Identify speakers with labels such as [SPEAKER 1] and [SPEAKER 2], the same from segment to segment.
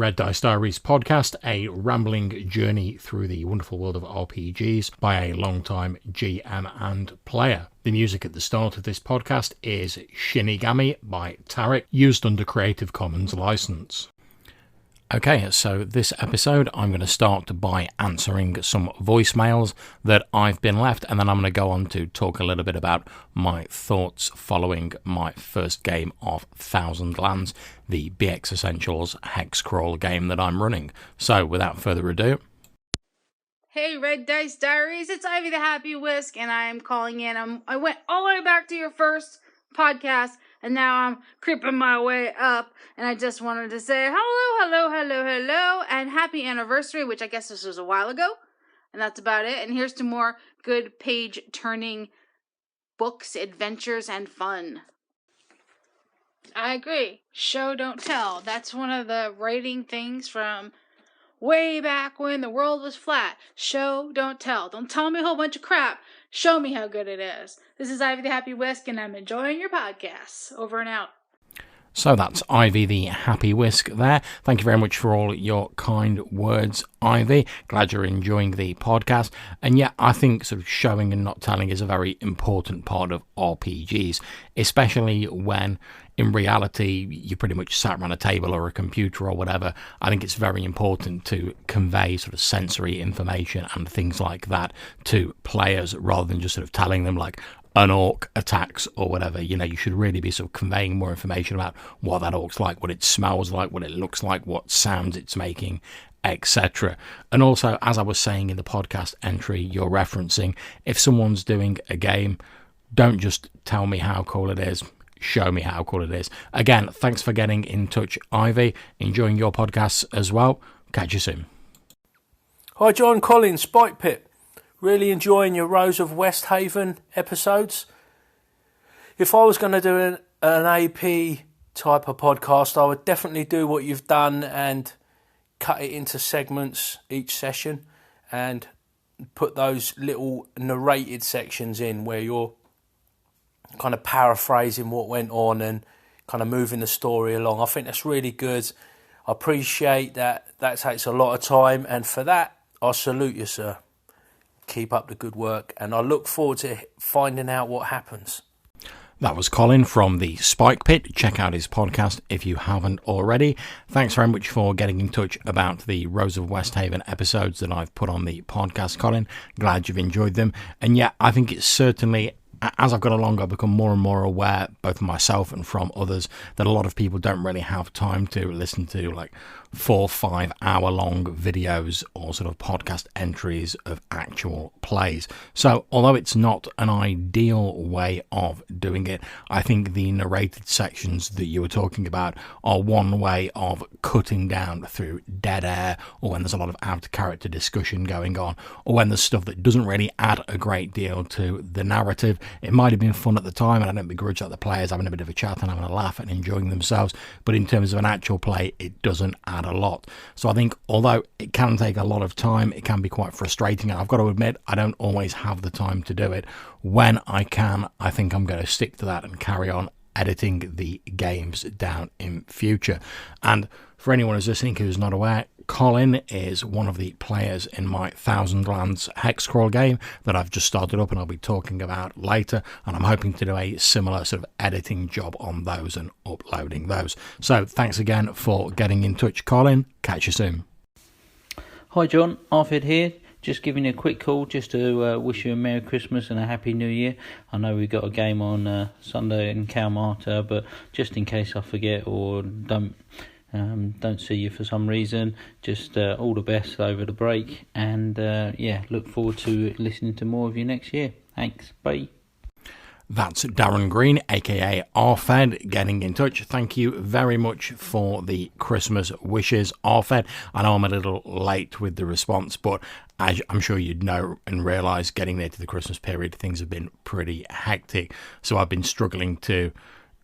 [SPEAKER 1] Red Dice Diaries podcast, a rambling journey through the wonderful world of RPGs by a long-time GM and player. The music at the start of this podcast is Shinigami by Tarek, used under Creative Commons license. Okay, so this episode I'm going to start by answering some voicemails that I've been left, and then I'm going to go on to talk a little bit about my thoughts following my first game of Thousand Lands, the BX Essentials hex crawl game that I'm running. So without further ado...
[SPEAKER 2] Hey Red Dice Diaries, it's Ivy the Happy Whisk, and I am calling in. I went all the way back to your first podcast, and now I'm creeping my way up, and I just wanted to say hello, and happy anniversary, which I guess this was a while ago, and that's about it. And here's to more good page-turning books, adventures, and fun. I agree. Show, don't tell. That's one of the writing things from way back when the world was flat. Show, don't tell. Don't tell me a whole bunch of crap. Show me how good it is. This is Ivy the Happy Whisk, and I'm enjoying your podcasts. Over and out.
[SPEAKER 1] So that's Ivy the Happy Whisk there. Thank you very much for all your kind words, Ivy. Glad you're enjoying the podcast. And yeah, I think sort of showing and not telling is a very important part of RPGs, especially when in reality you pretty much sat around a table or a computer or whatever. I think it's very important to convey sort of sensory information and things like that to players rather than just sort of telling them like, an orc attacks or whatever. You know, you should really be sort of conveying more information about what that orc's like, what it smells like, what it looks like, what sounds it's making, etc. And also, as I was saying in the podcast entry you're referencing, if someone's doing a game, don't just tell me how cool it is, show me how cool it is. Again, thanks for getting in touch, Ivy. Enjoying your podcasts as well. Catch you soon.
[SPEAKER 3] Hi John, Colin, Spike Pit. Really enjoying your Rose of West Haven episodes. If I was going to do an AP type of podcast, I would definitely do what you've done and cut it into segments each session and put those little narrated sections in where you're kind of paraphrasing what went on and kind of moving the story along. I think that's really good. I appreciate that takes a lot of time, and for that, I salute you, sir. Keep up the good work, and I look forward to finding out what happens.
[SPEAKER 1] That was Colin from the Spike Pit. Check out his podcast if you haven't already. Thanks very much for getting in touch about the Rose of West Haven episodes that I've put on the podcast, Colin. Glad you've enjoyed them. And yeah, I think it's certainly, as I've got along, I've become more and more aware, both myself and from others, that a lot of people don't really have time to listen to like 4 or 5 hour long videos or sort of podcast entries of actual plays. So although it's not an ideal way of doing it, I think the narrated sections that you were talking about are one way of cutting down through dead air, or when there's a lot of out of character discussion going on, or when there's stuff that doesn't really add a great deal to the narrative. It might have been fun at the time, and I don't begrudge that the players having a bit of a chat and having a laugh and enjoying themselves, but in terms of an actual play, it doesn't add a lot. So I think although it can take a lot of time, it can be quite frustrating, and I've got to admit I don't always have the time to do it. When I can, I think I'm going to stick to that and carry on editing the games down in future. And for anyone who's listening who's not aware, Colin is one of the players in my Thousand Lands hex crawl game that I've just started up and I'll be talking about later, and I'm hoping to do a similar sort of editing job on those and uploading those. So thanks again for getting in touch, Colin. Catch you soon.
[SPEAKER 4] Hi John, Arthur here. Just giving you a quick call just to wish you a Merry Christmas and a Happy New Year. I know we've got a game on Sunday in Kalmata, but just in case I forget or don't see you for some reason, just all the best over the break, and look forward to listening to more of you next year. Thanks, bye.
[SPEAKER 1] That's Darren Green, aka Arfed, getting in touch. Thank you very much for the Christmas wishes, Arfed. I know I'm a little late with the response, but as I'm sure you'd know and realise, getting there to the Christmas period, things have been pretty hectic. So I've been struggling to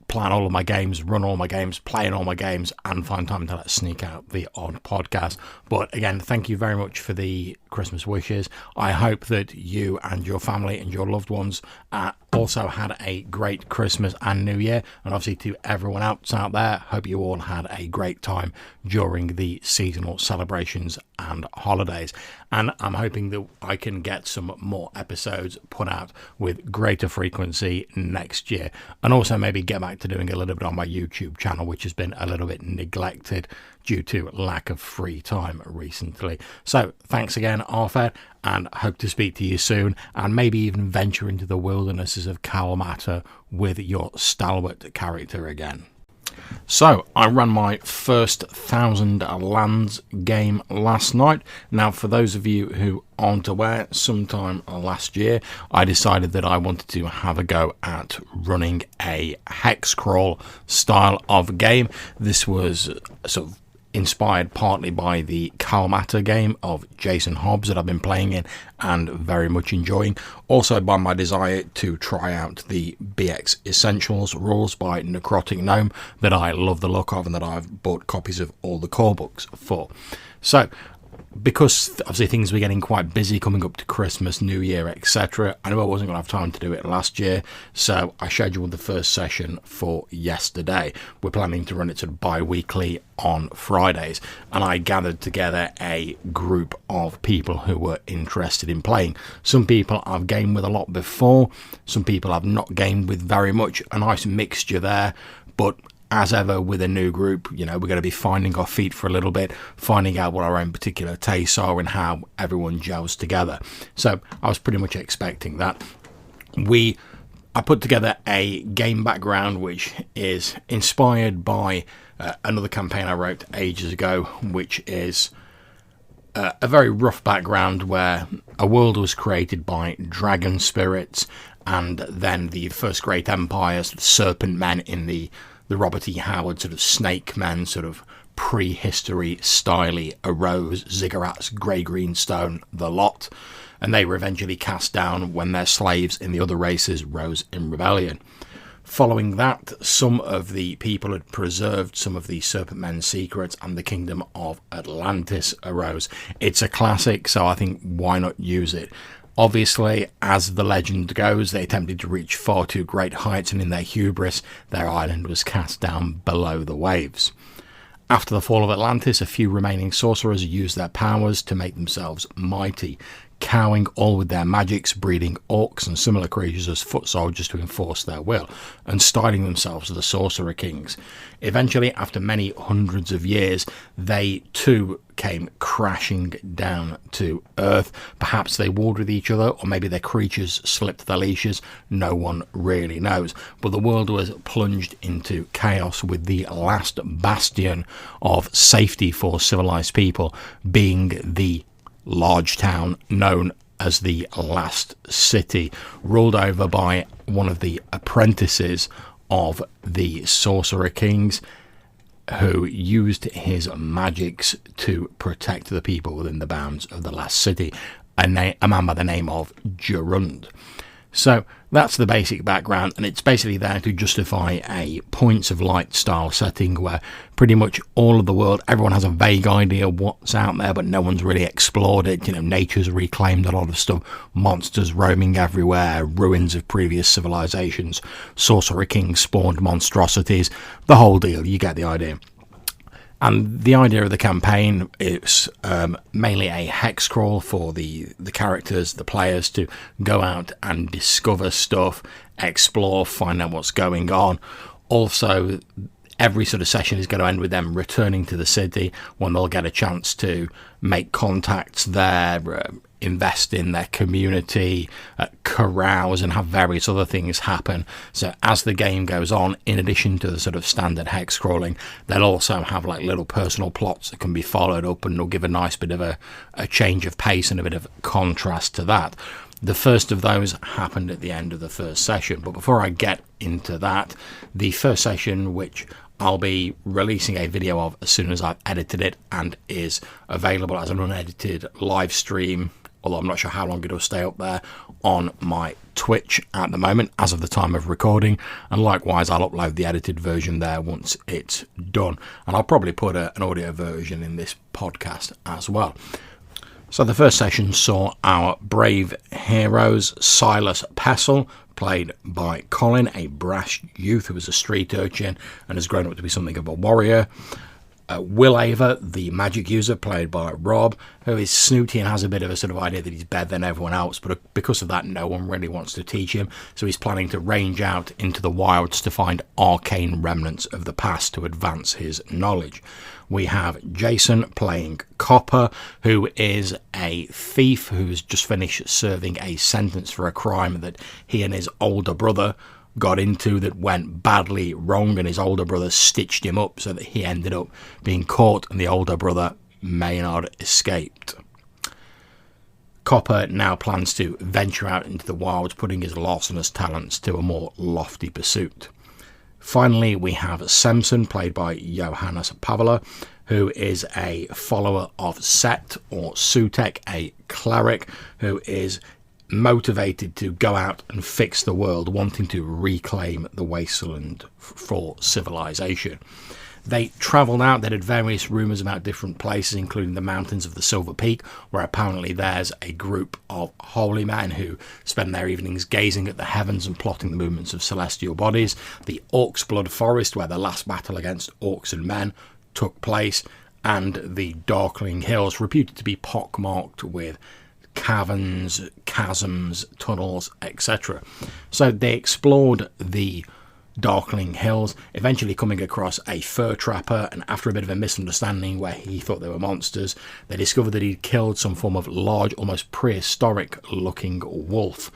[SPEAKER 1] plan all of my games, run all my games, play in all my games, and find time to sneak out the odd podcast. But again, thank you very much for the Christmas wishes. I hope that you and your family and your loved ones also had a great Christmas and New Year. And obviously to everyone else out there, hope you all had a great time during the seasonal celebrations and holidays. And I'm hoping that I can get some more episodes put out with greater frequency next year. And also maybe get back to doing a little bit on my YouTube channel, which has been a little bit neglected due to lack of free time recently. So thanks again, Arthur, and hope to speak to you soon, and maybe even venture into the wildernesses of Kalamata with your stalwart character again. So, I ran my first 1,000 lands game last night. Now, for those of you who aren't aware, sometime last year, I decided that I wanted to have a go at running a hex crawl style of game. This was sort of inspired partly by the Kalamata game of Jason Hobbs that I've been playing in and very much enjoying. Also by my desire to try out the BX Essentials rules by Necrotic Gnome that I love the look of and that I've bought copies of all the core books for. So, because obviously things were getting quite busy coming up to Christmas, New Year, etc., I knew I wasn't going to have time to do it last year, so I scheduled the first session for yesterday. We're planning to run it sort of bi-weekly on Fridays, and I gathered together a group of people who were interested in playing. Some people I've gamed with a lot before, some people I've not gamed with very much, a nice mixture there, but as ever with a new group, you know, we're going to be finding our feet for a little bit, finding out what our own particular tastes are and how everyone gels together. So I was pretty much expecting that. I put together a game background which is inspired by another campaign I wrote ages ago, which is a very rough background where a world was created by dragon spirits, and then the first great empires, the serpent men in the Robert E. Howard sort of snake men sort of prehistory styly arose, ziggurats, grey-green stone, the lot, and they were eventually cast down when their slaves in the other races rose in rebellion. Following that, some of the people had preserved some of the Serpent Men's secrets, and the Kingdom of Atlantis arose. It's a classic, so I think why not use it? Obviously, as the legend goes, they attempted to reach far too great heights, and in their hubris, their island was cast down below the waves. After the fall of Atlantis, a few remaining sorcerers used their powers to make themselves mighty, cowing all with their magics, breeding orcs and similar creatures as foot soldiers to enforce their will, and styling themselves the Sorcerer Kings. Eventually, after many hundreds of years, they too came crashing down to Earth. Perhaps they warred with each other, or maybe their creatures slipped their leashes. No one really knows. But the world was plunged into chaos, with the last bastion of safety for civilized people being the large town known as the Last City, ruled over by one of the apprentices of the Sorcerer Kings, who used his magics to protect the people within the bounds of the Last City, a man by the name of Gerund. So that's the basic background, and it's basically there to justify a Points of Light style setting where pretty much all of the world, everyone has a vague idea what's out there, but no one's really explored it. You know, nature's reclaimed a lot of stuff, monsters roaming everywhere, ruins of previous civilizations, Sorcerer Kings spawned monstrosities, the whole deal. You get the idea. And the idea of the campaign is mainly a hex crawl for the characters, the players, to go out and discover stuff, explore, find out what's going on. Also, every sort of session is going to end with them returning to the city when they'll get a chance to make contacts there, invest in their community, carouse, and have various other things happen. So as the game goes on, in addition to the sort of standard hex crawling, they'll also have like little personal plots that can be followed up, and will give a nice bit of a change of pace and a bit of contrast to that. The first of those happened at the end of the first session, but before I get into that, the first session, which I'll be releasing a video of as soon as I've edited it and is available as an unedited live stream, although I'm not sure how long it'll stay up there, on my Twitch at the moment as of the time of recording, and likewise I'll upload the edited version there once it's done, and I'll probably put an audio version in this podcast as well. So the first session saw our brave heroes, Silas Pessel, played by Colin, a brash youth who was a street urchin and has grown up to be something of a warrior. Will Ava, the magic user, played by Rob, who is snooty and has a bit of a sort of idea that he's better than everyone else, but because of that no one really wants to teach him, so he's planning to range out into the wilds to find arcane remnants of the past to advance his knowledge. We have Jason playing Copper, who is a thief who's just finished serving a sentence for a crime that he and his older brother got into that went badly wrong, and his older brother stitched him up so that he ended up being caught and the older brother Maynard escaped. Copper now plans to venture out into the wilds, putting his larcenous talents to a more lofty pursuit. Finally, we have Samson, played by Johannes Pavela, who is a follower of Set or Sutek, a cleric who is motivated to go out and fix the world, wanting to reclaim the wasteland for civilization. They travelled out. They had various rumours about different places, including the mountains of the Silver Peak, where apparently there's a group of holy men who spend their evenings gazing at the heavens and plotting the movements of celestial bodies. The Orcs' Blood Forest, where the last battle against orcs and men took place, and the Darkling Hills, reputed to be pockmarked with caverns, chasms, tunnels, etc. So they explored the Darkling Hills, eventually coming across a fur trapper, and after a bit of a misunderstanding where he thought they were monsters, they discovered that he'd killed some form of large, almost prehistoric looking wolf,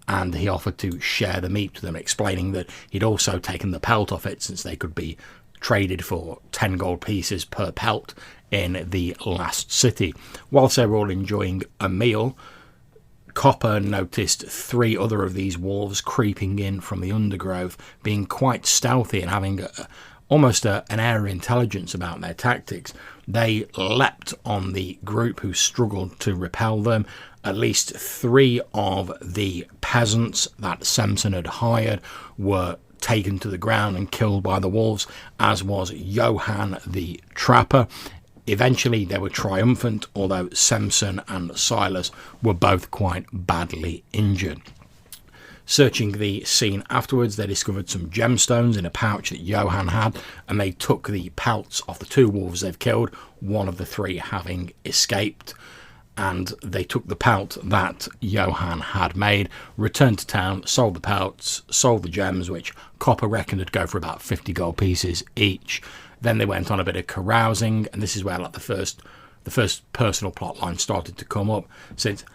[SPEAKER 1] and he offered to share the meat with them, explaining that he'd also taken the pelt off it since they could be traded for 10 gold pieces per pelt in the last city. Whilst they were all enjoying a meal, Copper noticed 3 other of these wolves creeping in from the undergrowth, being quite stealthy and having almost an air of intelligence about their tactics. They leapt on the group, who struggled to repel them. At least 3 of the peasants that Samson had hired were taken to the ground and killed by the wolves, as was Johann the trapper. Eventually they were triumphant, although Samson and Silas were both quite badly injured. Searching the scene afterwards, they discovered some gemstones in a pouch that Johann had, and they took the pelts of the 2 wolves they've killed, one of the 3 having escaped. And they took the pelt that Johann had made, returned to town, sold the pelts, sold the gems, which Copper reckoned would go for about 50 gold pieces each. Then they went on a bit of carousing, and this is where the first personal plot line started to come up, since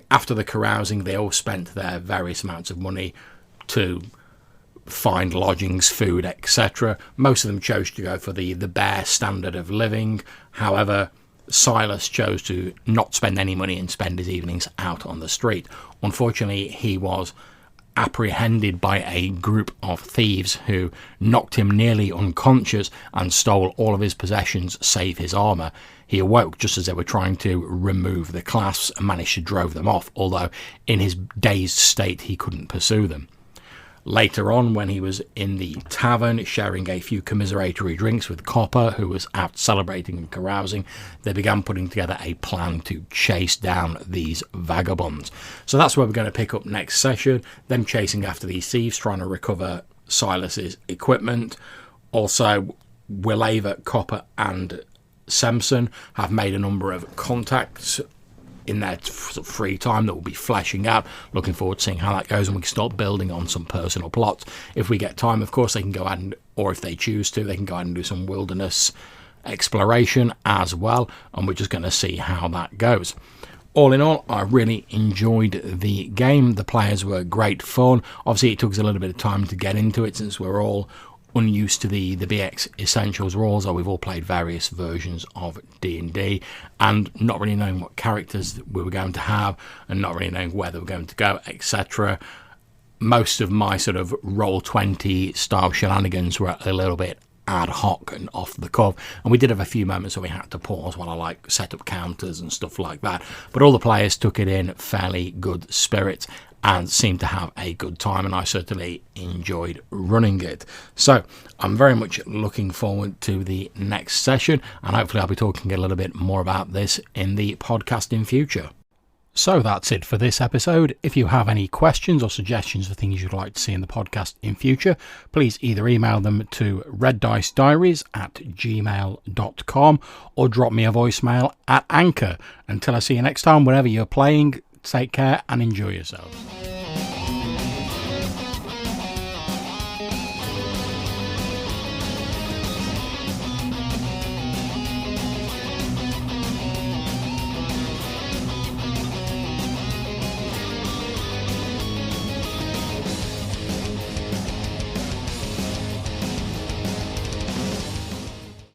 [SPEAKER 1] after the carousing they all spent their various amounts of money to find lodgings, food, etc. Most of them chose to go for the bare standard of living. However, Silas chose to not spend any money and spend his evenings out on the street. Unfortunately, he was apprehended by a group of thieves who knocked him nearly unconscious and stole all of his possessions save his armour. He awoke just as they were trying to remove the clasps and managed to drive them off, although in his dazed state he couldn't pursue them. Later on, when he was in the tavern sharing a few commiseratory drinks with Copper, who was out celebrating and carousing, they began putting together a plan to chase down these vagabonds. So that's where we're going to pick up next session, them chasing after these thieves, trying to recover Silas's equipment. Also, Willava, Copper and Samson have made a number of contacts in their free time that will be fleshing out. Looking forward to seeing how that goes, and we can start building on some personal plots. If we get time, of course, they can go out or if they choose to, they can go out and do some wilderness exploration as well, and we're just going to see how that goes. All in all, I really enjoyed the game. The players were great fun. Obviously, it took us a little bit of time to get into it, since we're all unused to the BX Essentials rules, or we've all played various versions of D&D, and not really knowing what characters we were going to have, and not really knowing where they were going to go, etc. Most of my sort of Roll20 style shenanigans were a little bit ad hoc and off the cuff, and we did have a few moments where we had to pause while I like set up counters and stuff like that, but all the players took it in fairly good spirits and seemed to have a good time, and I certainly enjoyed running it. So I'm very much looking forward to the next session, and hopefully I'll be talking a little bit more about this in the podcast in future. So that's it for this episode. If you have any questions or suggestions for things you'd like to see in the podcast in future, please either email them to reddicediaries@gmail.com or drop me a voicemail at Anchor. Until I see you next time, wherever you're playing, take care and enjoy yourselves.